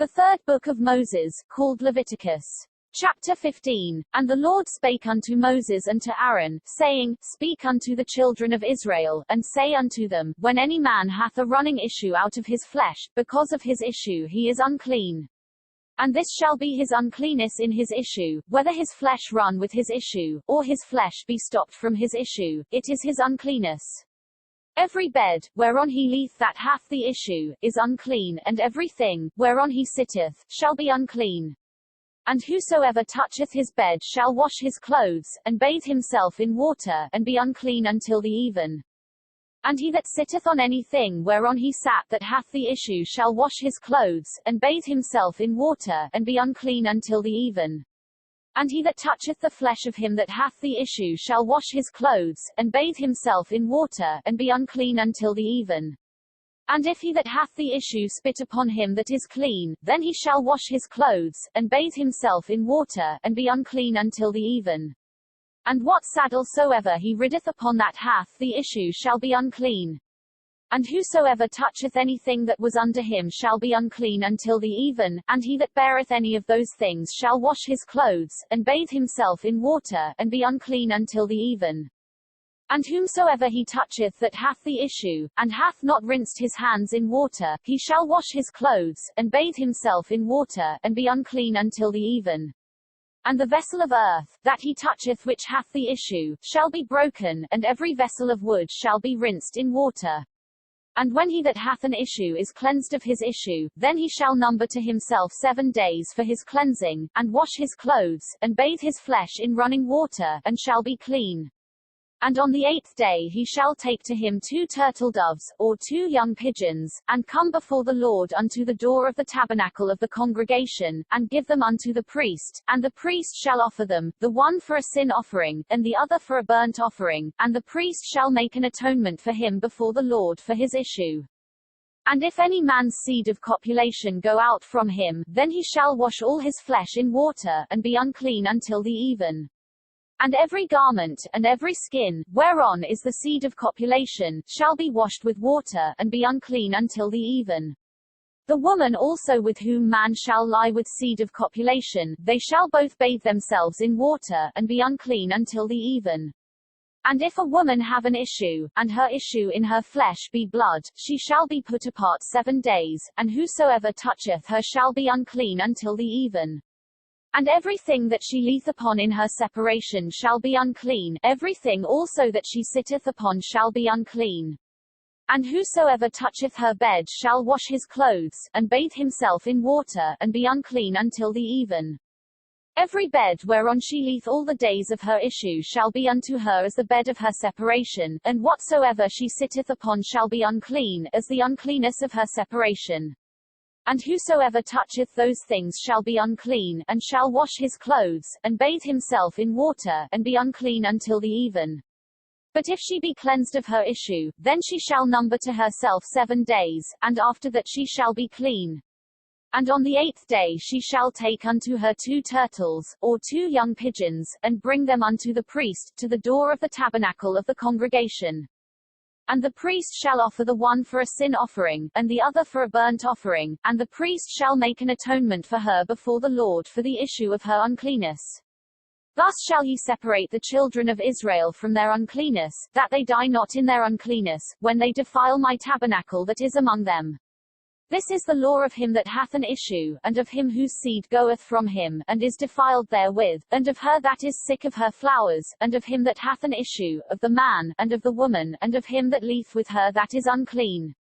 The third book of Moses, called Leviticus. Chapter 15. And the Lord spake unto Moses and to Aaron, saying, Speak unto the children of Israel, and say unto them, When any man hath a running issue out of his flesh, because of his issue he is unclean. And this shall be his uncleanness in his issue, whether his flesh run with his issue, or his flesh be stopped from his issue, it is his uncleanness. Every bed, whereon he lieth that hath the issue, is unclean, and every thing, whereon he sitteth, shall be unclean. And whosoever toucheth his bed shall wash his clothes, and bathe himself in water, and be unclean until the even. And he that sitteth on any thing whereon he sat that hath the issue shall wash his clothes, and bathe himself in water, and be unclean until the even. And he that toucheth the flesh of him that hath the issue shall wash his clothes, and bathe himself in water, and be unclean until the even. And if he that hath the issue spit upon him that is clean, then he shall wash his clothes, and bathe himself in water, and be unclean until the even. And what saddle soever he riddeth upon that hath the issue shall be unclean. And whosoever toucheth anything that was under him shall be unclean until the even, and he that beareth any of those things shall wash his clothes, and bathe himself in water, and be unclean until the even. And whomsoever he toucheth that hath the issue, and hath not rinsed his hands in water, he shall wash his clothes, and bathe himself in water, and be unclean until the even. And the vessel of earth, that he toucheth which hath the issue, shall be broken, and every vessel of wood shall be rinsed in water. And when he that hath an issue is cleansed of his issue, then he shall number to himself 7 days for his cleansing, and wash his clothes, and bathe his flesh in running water, and shall be clean. And on the 8th day he shall take to him 2 turtle doves, or 2 young pigeons, and come before the Lord unto the door of the tabernacle of the congregation, and give them unto the priest, and the priest shall offer them, the one for a sin offering, and the other for a burnt offering, and the priest shall make an atonement for him before the Lord for his issue. And if any man's seed of copulation go out from him, then he shall wash all his flesh in water, and be unclean until the even. And every garment, and every skin, whereon is the seed of copulation, shall be washed with water, and be unclean until the even. The woman also with whom man shall lie with seed of copulation, they shall both bathe themselves in water, and be unclean until the even. And if a woman have an issue, and her issue in her flesh be blood, she shall be put apart 7 days, and whosoever toucheth her shall be unclean until the even. And everything that she lieth upon in her separation shall be unclean, everything also that she sitteth upon shall be unclean. And whosoever toucheth her bed shall wash his clothes, and bathe himself in water, and be unclean until the even. Every bed whereon she lieth all the days of her issue shall be unto her as the bed of her separation, and whatsoever she sitteth upon shall be unclean, as the uncleanness of her separation. And whosoever toucheth those things shall be unclean, and shall wash his clothes, and bathe himself in water, and be unclean until the even. But if she be cleansed of her issue, then she shall number to herself 7 days, and after that she shall be clean. And on the 8th day she shall take unto her 2 turtles, or 2 young pigeons, and bring them unto the priest, to the door of the tabernacle of the congregation. And the priest shall offer the one for a sin offering, and the other for a burnt offering, and the priest shall make an atonement for her before the Lord for the issue of her uncleanness. Thus shall ye separate the children of Israel from their uncleanness, that they die not in their uncleanness, when they defile my tabernacle that is among them. This is the law of him that hath an issue, and of him whose seed goeth from him, and is defiled therewith, and of her that is sick of her flowers, and of him that hath an issue, of the man, and of the woman, and of him that lieth with her that is unclean.